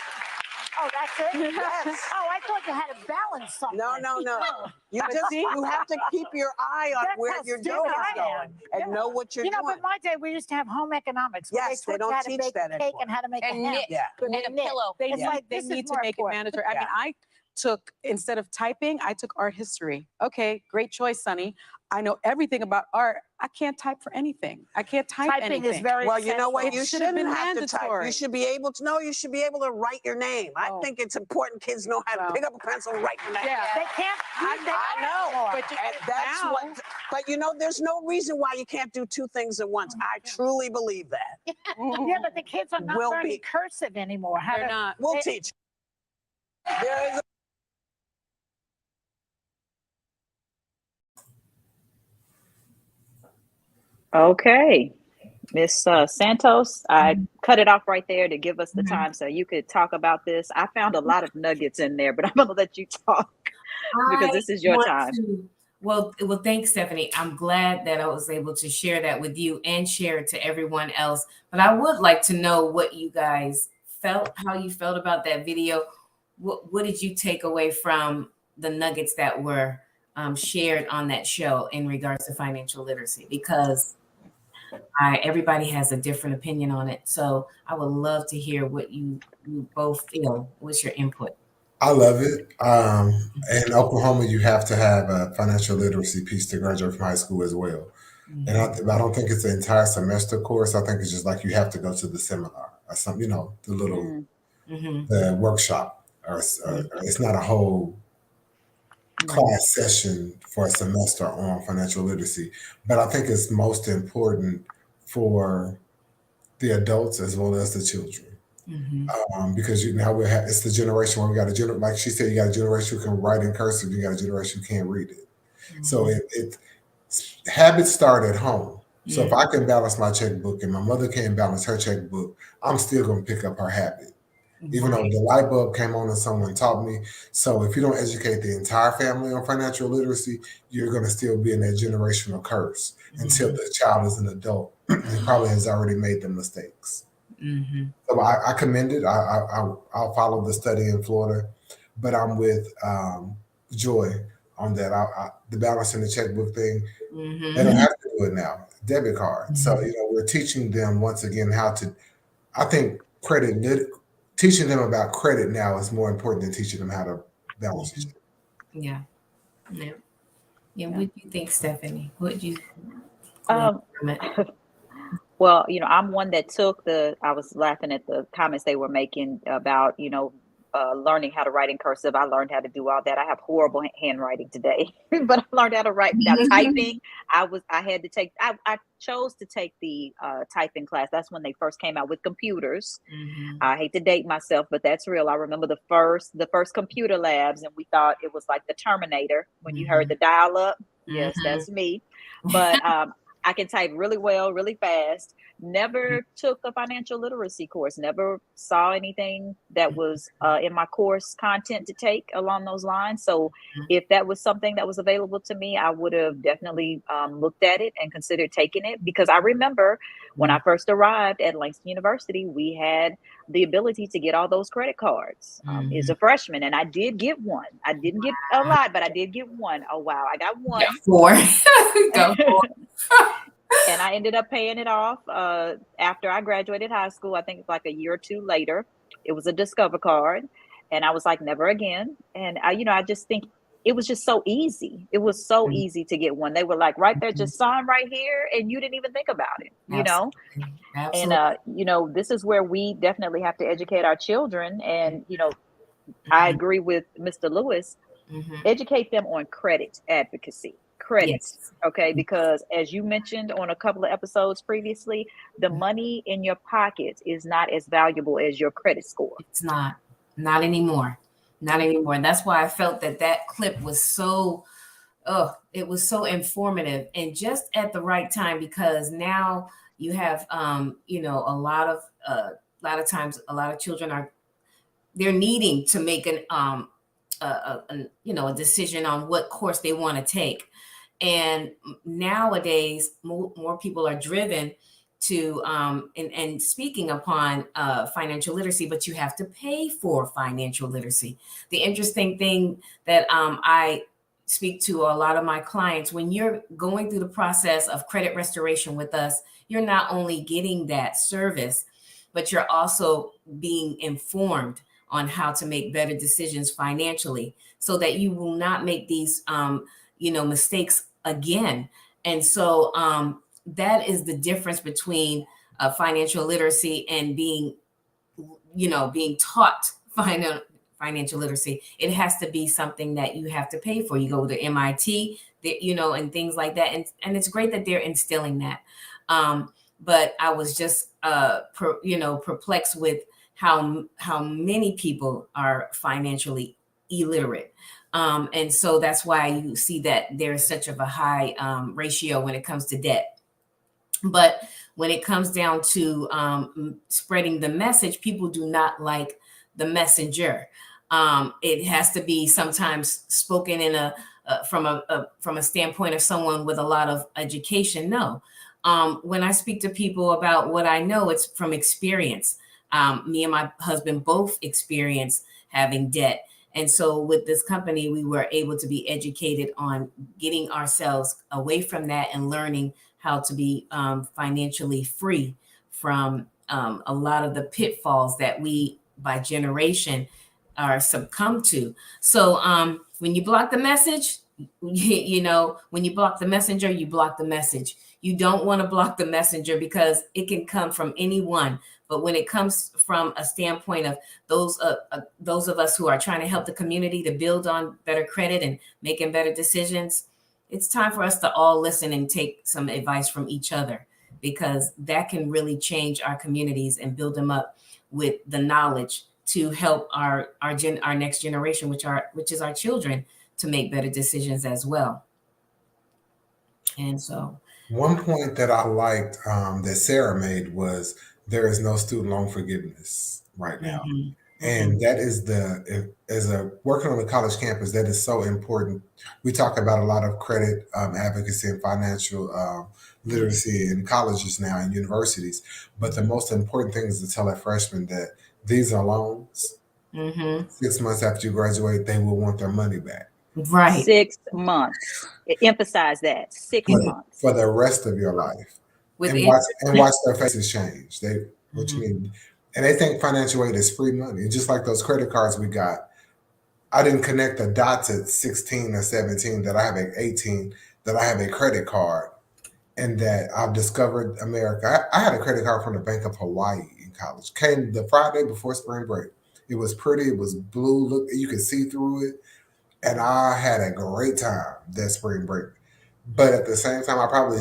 Oh, that's it? Yes. Oh, I thought you had to balance something. No. You have to keep your eye on That's where how your stupid dough is I am. going and know what you're You know, doing. but my day, we used to have home economics. where Yes, they taught you don't how to teach bake that a cake anymore. and how to make a And ham. knit. Yeah. And a pillow. They It's need, like, they this is need to more make it important. mandatory. I mean, took, instead of typing, I took art history. Okay, great choice, Sonny. I know everything about art. I can't type for anything. I can't type Typing anything. is very Well, you know what? It You should have shouldn't been have to type. mandatory. You should be able to know. You should be able to write your name. I Oh. think it's important kids know how to Well. pick up a pencil and write your name. Yeah. They can't. I know, But you- and that's now- what. But you know, there's no reason why you can't do two things at once. I truly believe that. Yeah, but the kids are not Will learning be. cursive anymore. How They're to- not. We'll teach. There is. Okay. Miss Santos, I cut it off right there to give us the time so you could talk about this. I found a lot of nuggets in there, but I'm going to let you talk because this is your time. Well, thanks, Stephanie. I'm glad that I was able to share that with you and share it to everyone else. But I would like to know what you guys felt, how you felt about that video. What did you take away from the nuggets that were shared on that show in regards to financial literacy? Because everybody has a different opinion on it. So I would love to hear what you both feel. What's your input? I love it. In Oklahoma, you have to have a financial literacy piece to graduate from high school as well. Mm-hmm. And I don't think it's an entire semester course. I think it's just like you have to go to the seminar or some, the little the workshop, or it's not a whole class session for a semester on financial literacy. But I think it's most important for the adults as well as the children. Because now it's the generation where we got a like she said, you got a generation who can write in cursive, you got a generation who can't read it. So habits start at home. So if I can balance my checkbook and my mother can't balance her checkbook, I'm still going to pick up her habit, even though the light bulb came on and someone taught me. So if you don't educate the entire family on financial literacy, you're going to still be in that generational curse until the child is an adult and probably has already made the mistakes. So I commend it. I'll follow the study in Florida, but I'm with Joy on that. The balance in the checkbook thing, they don't have to do it now. Debit card. So we're teaching them once again how to. I think teaching them about credit now is more important than teaching them how to balance it. Yeah. What do you think, Stephanie? What do you? Well, I'm one that I was laughing at the comments they were making about, learning how to write in cursive. I learned how to do all that. I have horrible handwriting today, but I learned how to write. Now typing, I chose to take the typing class. That's when they first came out with computers. I hate to date myself, but that's real. I remember the first computer labs, and we thought it was like the Terminator when you heard the dial up. Yes, that's me. But I can type really well, really fast. Never took a financial literacy course. Never saw anything that was in my course content to take along those lines. So if that was something that was available to me, I would have definitely looked at it and considered taking it. Because I remember when I first arrived at Langston University, we had the ability to get all those credit cards as a freshman. And I did get one. I didn't get a lot, but I did get one. Oh, wow. I got one. Four. Go for it. And I ended up paying it off after I graduated high school. I think it's like a year or two later. It was a Discover card. And I was like, never again. And I just think it was just so easy. It was so easy to get one. They were like, right there, just sign right here. And you didn't even think about it, Absolutely. And, this is where we definitely have to educate our children. And, I agree with Mr. Lewis, educate them on credit advocacy. Okay, because as you mentioned on a couple of episodes previously, the money in your pocket is not as valuable as your credit score. It's not anymore. And that's why I felt that clip was so it was so informative and just at the right time, because now you have a lot of times a lot of children they're needing to make a decision on what course they want to take. And nowadays, more people are driven to and speaking upon financial literacy, but you have to pay for financial literacy. The interesting thing that I speak to a lot of my clients, when you're going through the process of credit restoration with us, you're not only getting that service, but you're also being informed on how to make better decisions financially so that you will not make these, mistakes again. And so that is the difference between financial literacy and being taught financial literacy. It has to be something that you have to pay for. You go to MIT, and things like that. And it's great that they're instilling that. But I was just, perplexed with how many people are financially illiterate. And so that's why you see that there's such of a high ratio when it comes to debt. But when it comes down to spreading the message, people do not like the messenger. It has to be sometimes spoken in from a standpoint of someone with a lot of education. No. When I speak to people about what I know, it's from experience. Me and my husband both experienced having debt. And so with this company, we were able to be educated on getting ourselves away from that and learning how to be financially free from a lot of the pitfalls that we, by generation, are succumbed to. So when you block the message, when you block the messenger, you block the message. You don't want to block the messenger because it can come from anyone. But when it comes from a standpoint of those of us who are trying to help the community to build on better credit and making better decisions, it's time for us to all listen and take some advice from each other, because that can really change our communities and build them up with the knowledge to help our next generation, which is our children, to make better decisions as well. And so one point that I liked that Sarah made was there is no student loan forgiveness right now. Mm-hmm. And that is working on a college campus, that is so important. We talk about a lot of credit advocacy and financial literacy in colleges now and universities. But the most important thing is to tell a freshman that these are loans. Mm-hmm. 6 months after you graduate, they will want their money back. Right. 6 months. Emphasize that. 6 months. For the rest of your life. And watch their faces change. What you mean? And they think financial aid is free money. Just like those credit cards we got. I didn't connect the dots at 16 or 17 that I have at 18, that I have a credit card and that I've discovered America. I had a credit card from the Bank of Hawaii in college. Came the Friday before spring break. It was pretty. It was blue. Look, you could see through it. And I had a great time that spring break. But at the same time, I probably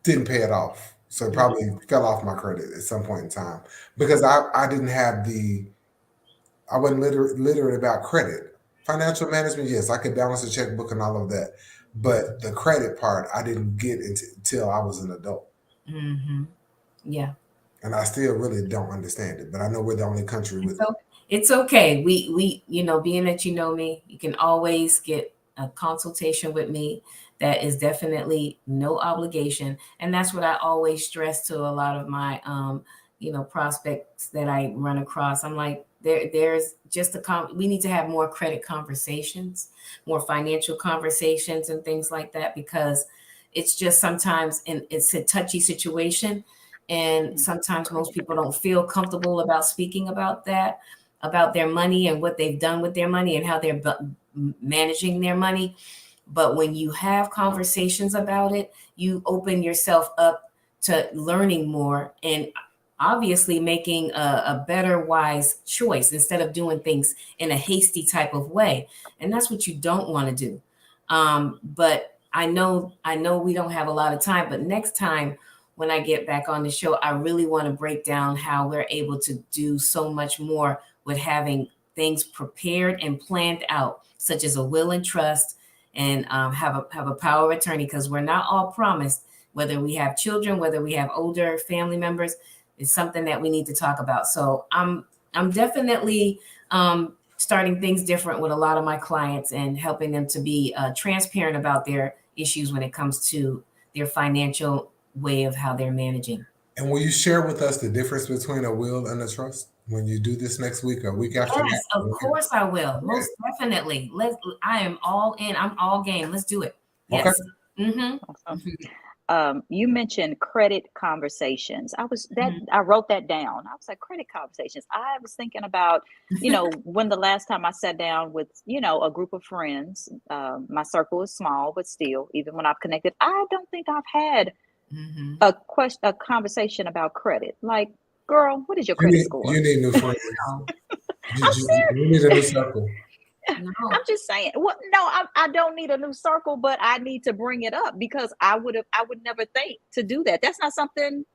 didn't pay it off. So it probably fell off my credit at some point in time because I didn't have I wasn't literate about credit. Financial management, yes, I could balance a checkbook and all of that. But the credit part, I didn't get until I was an adult. Mm-hmm. Yeah. And I still really don't understand it, but I know we're the only country with it. It's okay. We being that you know me, you can always get a consultation with me. That is definitely no obligation. And that's what I always stress to a lot of my, prospects that I run across. I'm like, there's just we need to have more credit conversations, more financial conversations and things like that, because it's just sometimes, and it's a touchy situation. And sometimes most people don't feel comfortable about speaking about that, about their money and what they've done with their money and how they're managing their money. But when you have conversations about it, you open yourself up to learning more and obviously making a better, wise choice instead of doing things in a hasty type of way. And that's what you don't want to do. But I know we don't have a lot of time, but next time when I get back on the show, I really want to break down how we're able to do so much more with having things prepared and planned out, such as a will and trust, and have a power of attorney, because we're not all promised, whether we have children, whether we have older family members. It's something that we need to talk about. So I'm definitely starting things different with a lot of my clients and helping them to be transparent about their issues when it comes to their financial way of how they're managing. And will you share with us the difference between a will and a trust when you do this next week or week after? Yes, of course I will. Most definitely. I am all in. I'm all game. Let's do it. Yes. Okay. Awesome. You mentioned credit conversations. I wrote that down. I was like, credit conversations. I was thinking about, when the last time I sat down with, a group of friends. My circle is small, but still, even when I've connected, I don't think I've had a conversation about credit. Like, girl, what is your credit score? You need new friends. You need a new circle. No. I'm just saying. Well, no, I don't need a new circle, but I need to bring it up because I would never think to do that. That's not something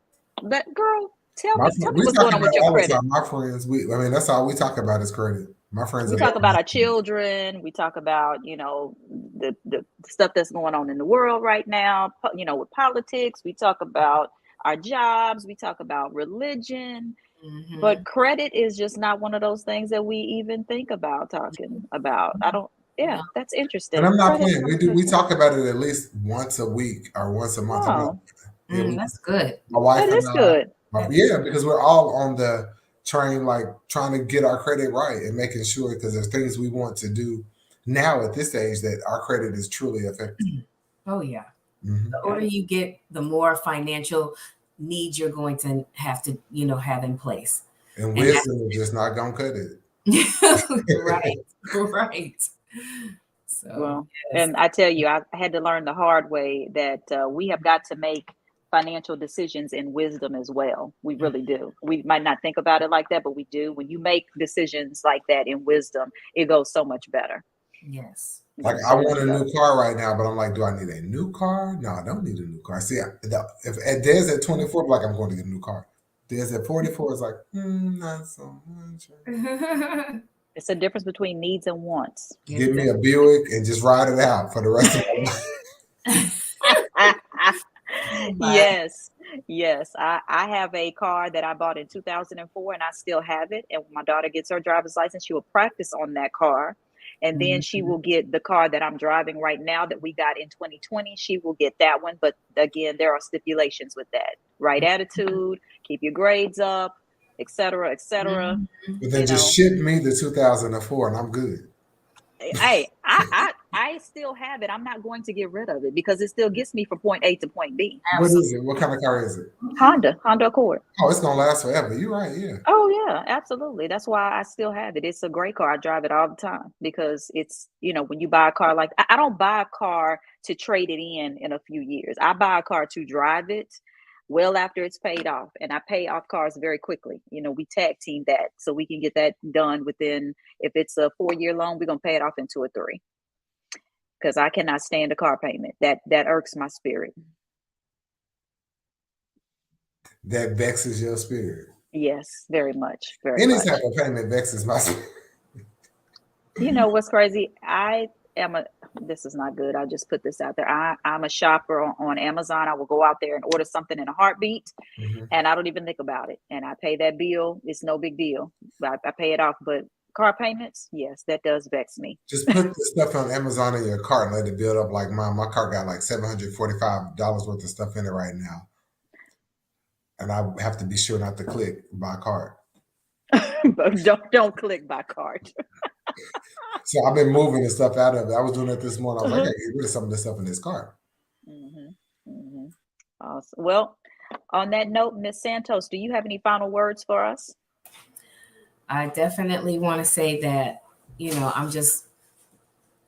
that, girl, tell me what's going on with your credit. My friends, that's all we talk about is credit. My friends. We talk about our children. We talk about, the stuff that's going on in the world right now, with politics. We talk about our jobs. We talk about religion. But credit is just not one of those things that we even think about talking about. That's interesting. And I'm not playing. We talk about it at least once a week or once a month. Oh. That's good. My wife that is good. Because we're all on the train, like trying to get our credit right and making sure, because there's things we want to do now at this stage that our credit is truly effective. Oh yeah. The older you get, the more financial needs you're going to have to, have in place. And wisdom is just not gonna cut it. Right. So, and I tell you, I had to learn the hard way that we have got to make financial decisions in wisdom as well. We really do. We might not think about it like that, but we do. When you make decisions like that in wisdom, it goes so much better. Yes. Like, I want a new car right now, but I'm like, do I need a new car? No, I don't need a new car. See, if at Dezz at 24, I'm like, I'm going to get a new car. Dezz at 44 is like, not so much. It's a difference between needs and wants. Give me a Buick and just ride it out for the rest of my life. Yes. I have a car that I bought in 2004 and I still have it. And when my daughter gets her driver's license, she will practice on that car. And then she will get the car that I'm driving right now that we got in 2020. She will get that one. But again, there are stipulations with that. Right attitude, keep your grades up, et cetera, et cetera. But then just ship me the 2004 and I'm good. Hey, I still have it. I'm not going to get rid of it because it still gets me from point A to point B. What is it? What kind of car is it? Honda Accord. Oh, it's going to last forever. You're right, yeah. Oh, yeah, absolutely. That's why I still have it. It's a great car. I drive it all the time because it's, when you buy a car like, I don't buy a car to trade it in a few years. I buy a car to drive it well after it's paid off. And I pay off cars very quickly. We tag team that so we can get that done within, if it's a 4-year loan, we're going to pay it off in 2 or 3. Because I cannot stand a car payment. That irks my spirit. That vexes your spirit. Yes, very much. Any type of payment vexes my spirit. You know what's crazy? This is not good. I just put this out there. I'm a shopper on Amazon. I will go out there and order something in a heartbeat, and I don't even think about it. And I pay that bill. It's no big deal. I pay it off. But car payments, yes, that does vex me. Just put the stuff on Amazon in your cart and let it build up like mine. My cart got like $745 worth of stuff in it right now. And I have to be sure not to click buy cart. But don't click buy cart. So I've been moving the stuff out of it. I was doing it this morning. I was like, I gotta get rid of some of this stuff in this cart. Awesome. Well, on that note, Ms. Santos, do you have any final words for us? I definitely want to say that, I'm just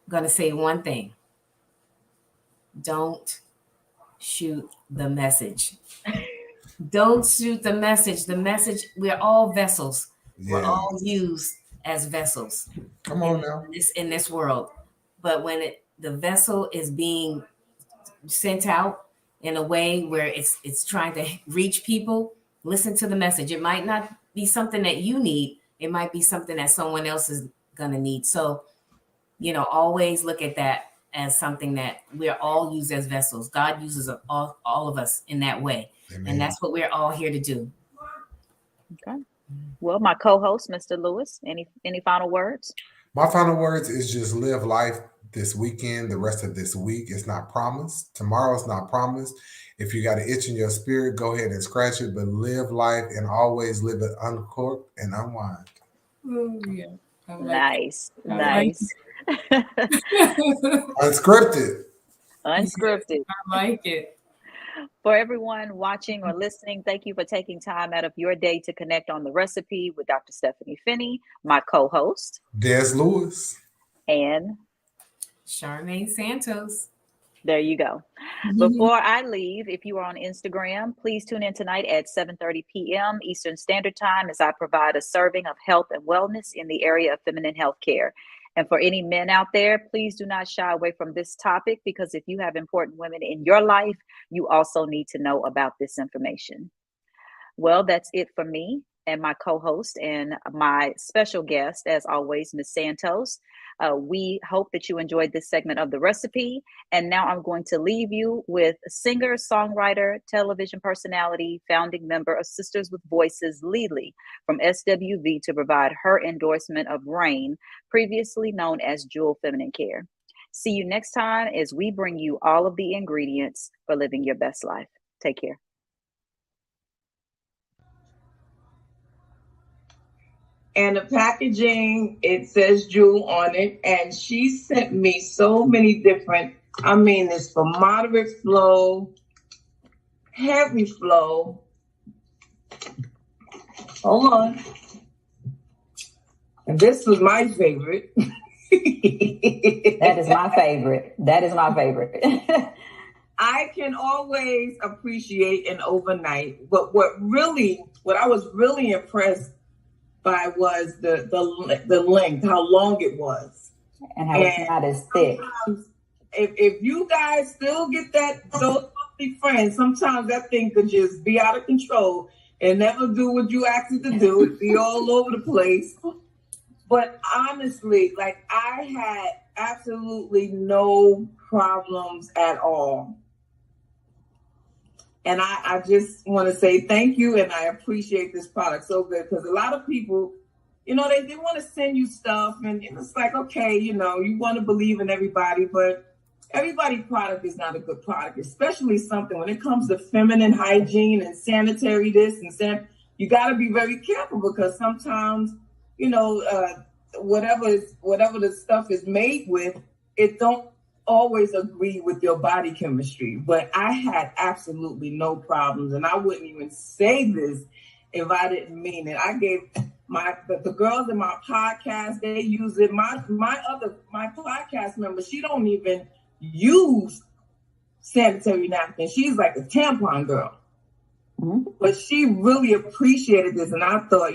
going to say one thing. Don't shoot the message. Don't shoot the message. The message, we're all vessels. Yeah. We're all used as vessels. Come on now. In this world. But when the vessel is being sent out in a way where it's trying to reach people, listen to the message. It might not be something that you need. It might be something that someone else is going to need. So, always look at that as something that we're all used as vessels. God uses all of us in that way. Amen. And that's what we're all here to do. Okay. Well, my co-host, Mr. Lewis, any final words? My final words is just live life this weekend, the rest of this week. It's not promised. Tomorrow's not promised. If you got an itch in your spirit, go ahead and scratch it, but live life and always live it uncorked and unwind. Oh, yeah. Nice. Unscripted. I like it. For everyone watching or listening, thank you for taking time out of your day to connect on The Recipe with Dr. Stepheny Finnie, my co-host. Dezz Lewis. And Charmaine Santos. there you go. Before I leave, if you are on Instagram, please tune in tonight at 7:30 p.m. Eastern Standard Time as I provide a serving of health and wellness in the area of feminine health care. And for any men out there, please do not shy away from this topic, because if you have important women in your life, you also need to know about this information. Well, that's it for me and my co-host and my special guest, as always, Ms. Santos. We hope that you enjoyed this segment of The Recipe. And now I'm going to leave you with singer, songwriter, television personality, founding member of Sisters with Voices, Lily from SWV, to provide her endorsement of RAIN, previously known as Jewel Feminine Care. See you next time as we bring you all of the ingredients for living your best life. Take care. And the packaging, it says Jewel on it. And she sent me so many different, it's for moderate flow, heavy flow. Hold on. And this was my favorite. That is my favorite. That is my favorite. I can always appreciate an overnight. But what I was really impressed by was the length, how long it was. And how it's not as thick. If you guys still get those healthy friends, sometimes that thing could just be out of control and never do what you asked it to do. It'd be all over the place. But honestly, I had absolutely no problems at all. And I just want to say thank you, and I appreciate this product so good, because a lot of people, they want to send you stuff, and it's like, okay, you want to believe in everybody, but everybody's product is not a good product, especially something when it comes to feminine hygiene and sanitary this and you got to be very careful, because sometimes, whatever the stuff is made with, it don't always agree with your body chemistry. But I had absolutely no problems, and I wouldn't even say this if I didn't mean it. I gave the girls in my podcast, they use it. My podcast member, she don't even use sanitary napkins. She's like a tampon girl. Mm-hmm. But she really appreciated this, and I thought,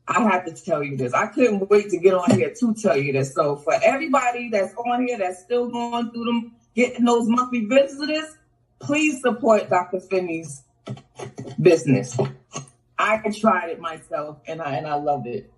I have to tell you this. I couldn't wait to get on here to tell you this. So for everybody that's on here that's still going through them, getting those monthly visits of this, please support Dr. Finnie's business. I tried it myself, and I loved it.